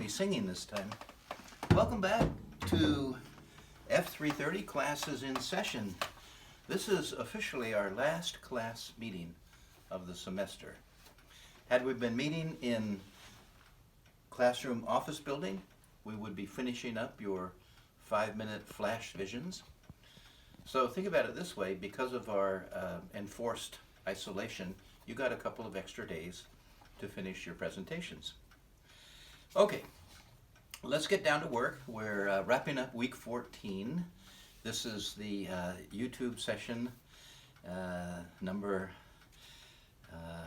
me singing this time. Welcome back to F330 Classes in Session. This is officially our last class meeting of the semester. Had we been meeting in classroom office building, we would be finishing up your 5-minute flash visions. So think about it this way, because of our enforced isolation, you got a couple of extra days to finish your presentations. Okay, let's get down to work. We're wrapping up week 14. This is the YouTube session number,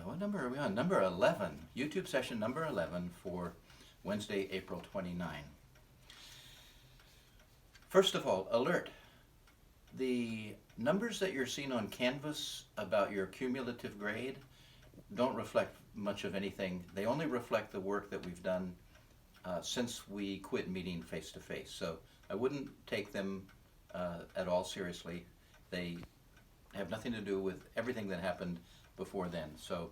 what number are we on? Number 11. YouTube session number 11 for Wednesday, April 29. First of all, alert. The numbers that you're seeing on Canvas about your cumulative grade don't reflect much of anything. They only reflect the work that we've done since we quit meeting face-to-face. So I wouldn't take them at all seriously. They have nothing to do with everything that happened before then. So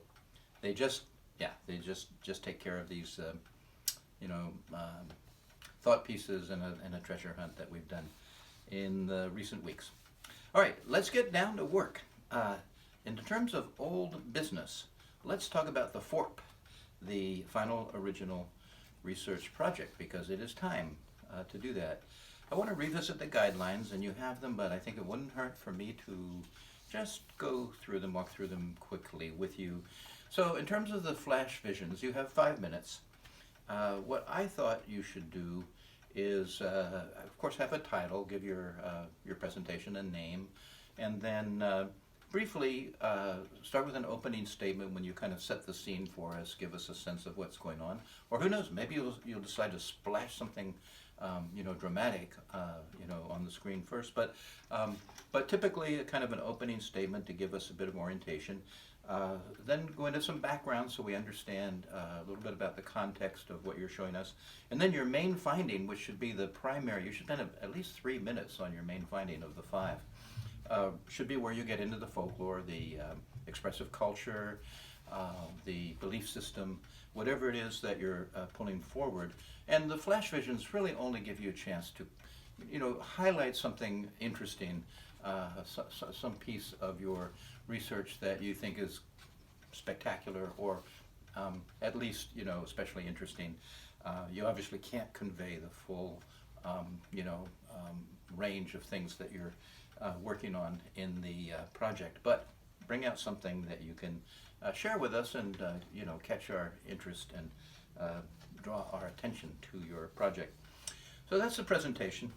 they just take care of these, thought pieces and a treasure hunt that we've done in the recent weeks. All right, let's get down to work. In terms of old business, let's talk about the FORP, the Final Original Research Project, because it is time to do that. I want to revisit the guidelines, and you have them, but I think it wouldn't hurt for me to just go through them, walk through them quickly with you. So in terms of the flash visions, you have 5 minutes. What I thought you should do is, of course, have a title, give your presentation a name, and then briefly start with an opening statement when you kind of set the scene for us, give us a sense of what's going on. Or who knows, maybe you'll decide to splash something dramatic on the screen first. But typically a kind of an opening statement to give us a bit of orientation. Then go into some background so we understand a little bit about the context of what you're showing us. And then your main finding, which should be the primary, you should spend at least 3 minutes on your main finding of the 5. Should be where you get into the folklore, the expressive culture, the belief system, whatever it is that you're pulling forward. And the flash visions really only give you a chance to, highlight something interesting, some piece of your research that you think is spectacular or at least, especially interesting. You obviously can't convey the full, range of things that you're working on in the project, but bring out something that you can share with us and catch our interest and draw our attention to your project. So that's the presentation.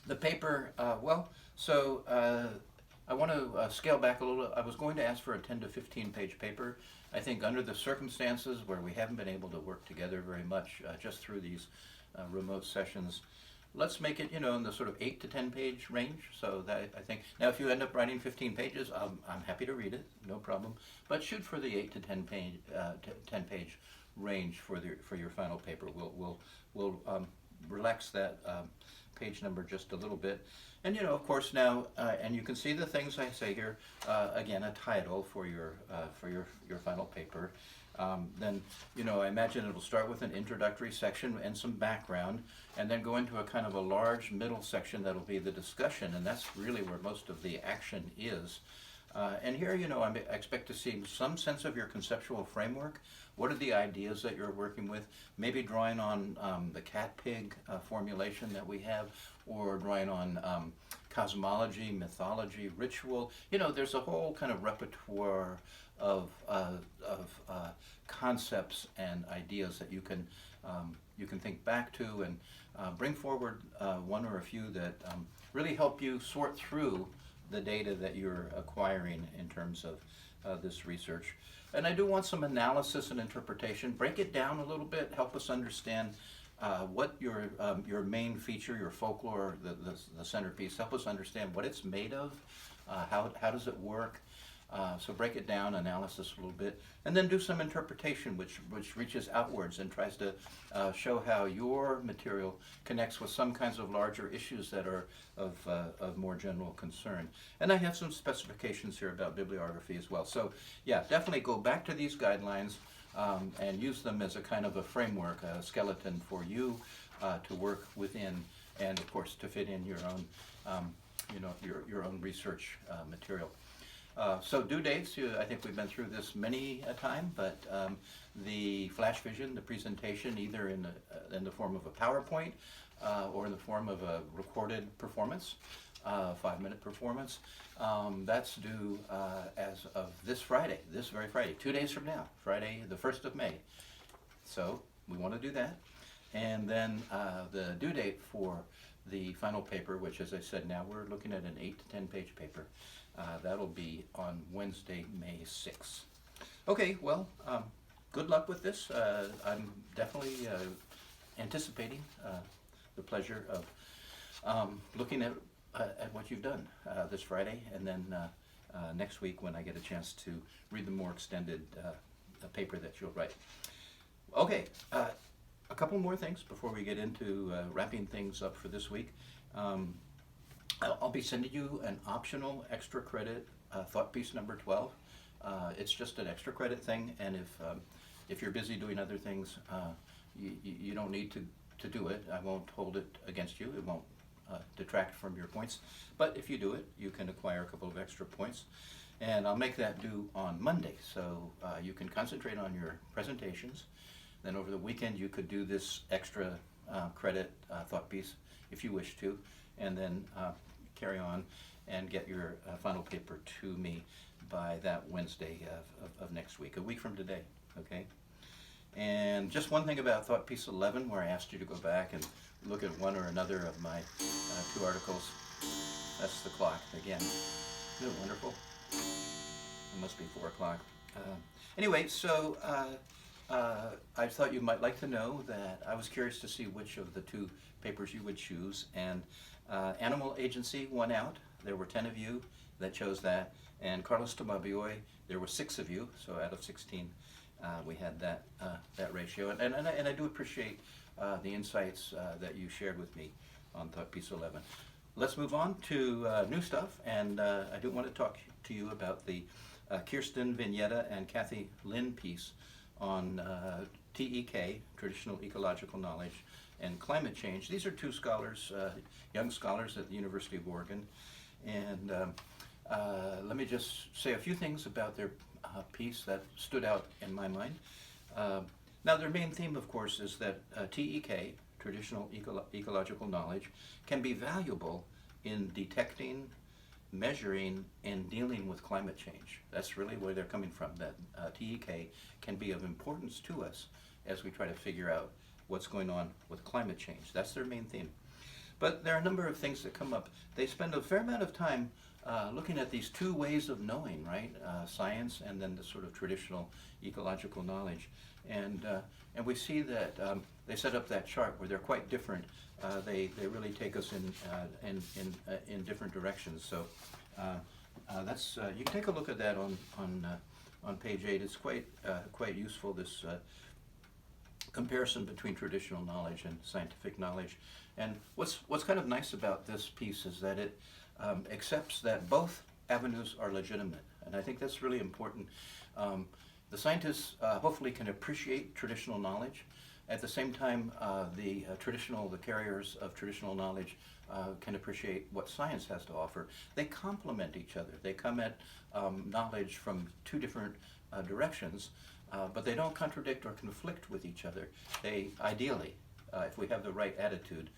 The paper, I want to scale back a little. I was going to ask for a 10 to 15 page paper. I think under the circumstances where we haven't been able to work together very much just through these remote sessions, let's make it, in the sort of 8 to 10 page range. So that I think, now if you end up writing 15 pages, I'm happy to read it, no problem. But shoot for the 8 to 10 page range for your final paper. We'll relax that page number just a little bit. And of course now, and you can see the things I say here. Again, a title for your final paper. Then I imagine it'll start with an introductory section and some background, and then go into a kind of a large middle section that'll be the discussion, and that's really where most of the action is. And here, I expect to see some sense of your conceptual framework. What are the ideas that you're working with? Maybe drawing on the cat-pig formulation that we have, or drawing on cosmology, mythology, ritual. There's a whole kind of repertoire of concepts and ideas that you can think back to and bring forward one or a few that really help you sort through the data that you're acquiring in terms of this research. And I do want some analysis and interpretation. Break it down a little bit, help us understand what your main feature, your folklore, the centerpiece, help us understand what it's made of, how does it work. So break it down, analysis a little bit, and then do some interpretation which reaches outwards and tries to show how your material connects with some kinds of larger issues that are of more general concern. And I have some specifications here about bibliography as well. So yeah, definitely go back to these guidelines, and use them as a kind of a framework, a skeleton for you to work within, and of course to fit in your own, your own research material. So due dates, I think we've been through this many a time, but the Flash Vision, the presentation, either in the form of a PowerPoint or in the form of a recorded performance, 5-minute performance, that's due as of this very Friday, 2 days from now, Friday the 1st of May. So we want to do that. And then the due date for the final paper, which, as I said, now we're looking at an 8 to 10 page paper. That'll be on Wednesday, May 6th. Okay, well, good luck with this. I'm definitely anticipating the pleasure of looking at what you've done this Friday, and then next week when I get a chance to read the more extended paper that you'll write. Okay, a couple more things before we get into wrapping things up for this week. I'll be sending you an optional extra credit thought piece number 12. It's just an extra credit thing, and if you're busy doing other things, you don't need to do it. I won't hold it against you. It won't detract from your points. But if you do it, you can acquire a couple of extra points. And I'll make that due on Monday, so you can concentrate on your presentations. Then over the weekend, you could do this extra credit thought piece if you wish to, and then carry on and get your final paper to me by that Wednesday of next week, a week from today, okay? And just one thing about thought piece 11, where I asked you to go back and look at one or another of my 2 articles. That's the clock again. Isn't it wonderful? It must be 4 o'clock. Anyway, so I thought you might like to know that I was curious to see which of the 2 papers you would choose, and Animal Agency won out. There were 10 of you that chose that, and Carlos Tomabioi, there were 6 of you, so out of 16 we had that ratio, and I do appreciate the insights that you shared with me on thought piece 11. Let's move on to new stuff, and I do want to talk to you about the Kirsten Vignetta and Kathy Lynn piece on TEK, Traditional Ecological Knowledge, and Climate Change. These are 2 scholars, young scholars at the University of Oregon, and let me just say a few things about their piece that stood out in my mind. Now, their main theme, of course, is that TEK, Traditional Ecological Knowledge, can be valuable in detecting, measuring, and dealing with climate change. That's really where they're coming from, that TEK can be of importance to us as we try to figure out what's going on with climate change. That's their main theme. But there are a number of things that come up. They spend a fair amount of time looking at these 2 ways of knowing, right? Science and then the sort of traditional ecological knowledge. And we see that they set up that chart where they're quite different. They really take us in different directions. So that's you can take a look at that on page 8. It's quite useful, this comparison between traditional knowledge and scientific knowledge. And what's kind of nice about this piece is that it accepts that both avenues are legitimate, and I think that's really important. The scientists hopefully can appreciate traditional knowledge. At the same time, the carriers of traditional knowledge can appreciate what science has to offer. They complement each other. They come at knowledge from 2 different directions, but they don't contradict or conflict with each other. They ideally, if we have the right attitude,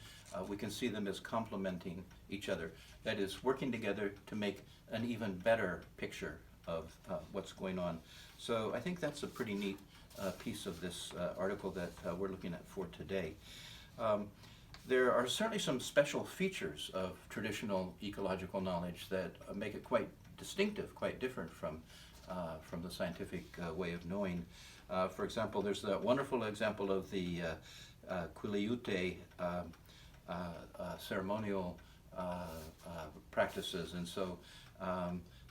we can see them as complementing each other. That is, working together to make an even better picture of what's going on. So I think that's a pretty neat piece of this article that we're looking at for today. There are certainly some special features of traditional ecological knowledge that make it quite distinctive, quite different from the scientific way of knowing. For example, there's that wonderful example of the Quileute ceremonial practices, and so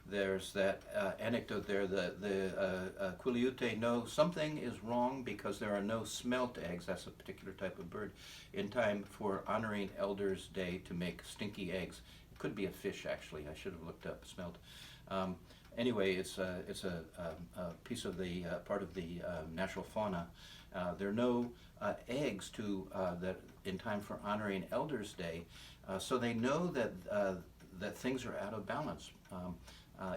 there's that anecdote there that the Quileute know something is wrong because there are no smelt eggs, that's a particular type of bird, in time for honoring Elders' Day to make stinky eggs. could be a fish actually. I should have looked up, smelled. Anyway, it's a piece of the part of the natural fauna. There are no eggs to that in time for honoring Elders Day, so they know that that things are out of balance.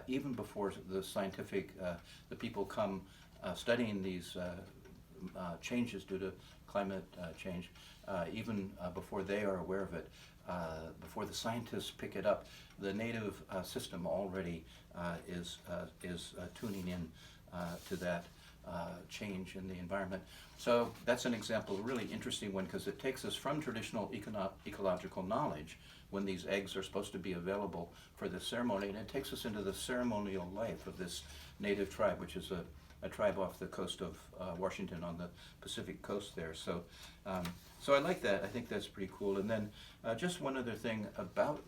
Even before the scientific, the people come studying these changes due to climate change, even before they are aware of it, before the scientists pick it up, the native system already is tuning in to that change in the environment. So that's an example, a really interesting one, because it takes us from traditional ecological knowledge, when these eggs are supposed to be available for the ceremony, and it takes us into the ceremonial life of this native tribe, which is a tribe off the coast of Washington on the Pacific coast there. So, so I like that. I think that's pretty cool. And then just one other thing about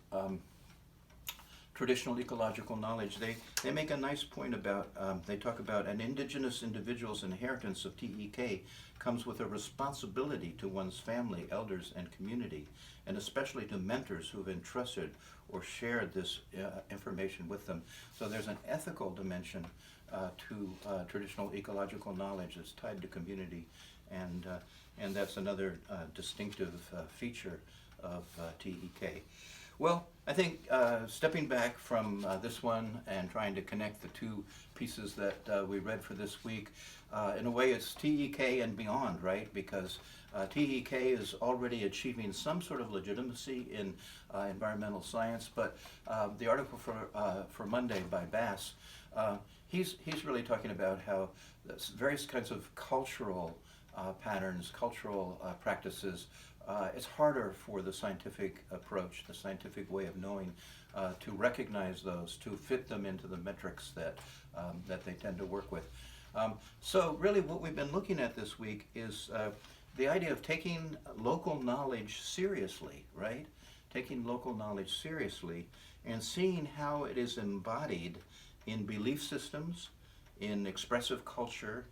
traditional ecological knowledge. They make a nice point about, they talk about an indigenous individual's inheritance of TEK comes with a responsibility to one's family, elders, and community, and especially to mentors who've entrusted or shared this information with them. So there's an ethical dimension to traditional ecological knowledge that's tied to community, and that's another distinctive feature of TEK. Well, I think stepping back from this one and trying to connect the two pieces that we read for this week, in a way it's TEK and beyond, right? Because TEK is already achieving some sort of legitimacy in environmental science, but the article for Monday by Bass, he's really talking about how various kinds of cultural patterns, cultural practices, it's harder for the scientific approach, the scientific way of knowing, to recognize those, to fit them into the metrics that they tend to work with. So really what we've been looking at this week is the idea of taking local knowledge seriously, right? Taking local knowledge seriously and seeing how it is embodied in belief systems, in expressive culture,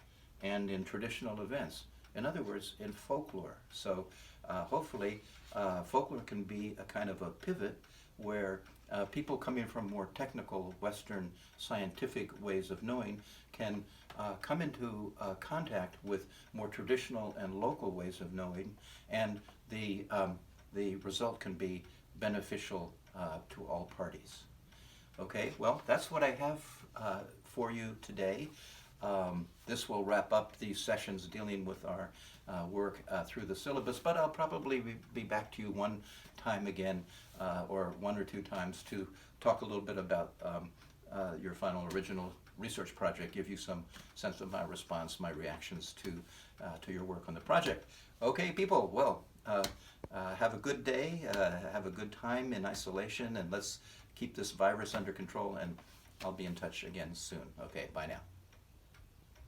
and in traditional events. In other words, in folklore. So hopefully folklore can be a kind of a pivot where people coming from more technical Western scientific ways of knowing can come into contact with more traditional and local ways of knowing, and the result can be beneficial to all parties. Okay, well, that's what I have for you today. This will wrap up these sessions dealing with our work through the syllabus, but I'll probably be back to you one time again, or one or two times, to talk a little bit about your final original research project, give you some sense of my response, my reactions to your work on the project. Okay, people, well, have a good day, have a good time in isolation, and let's keep this virus under control, and I'll be in touch again soon. Okay, bye now.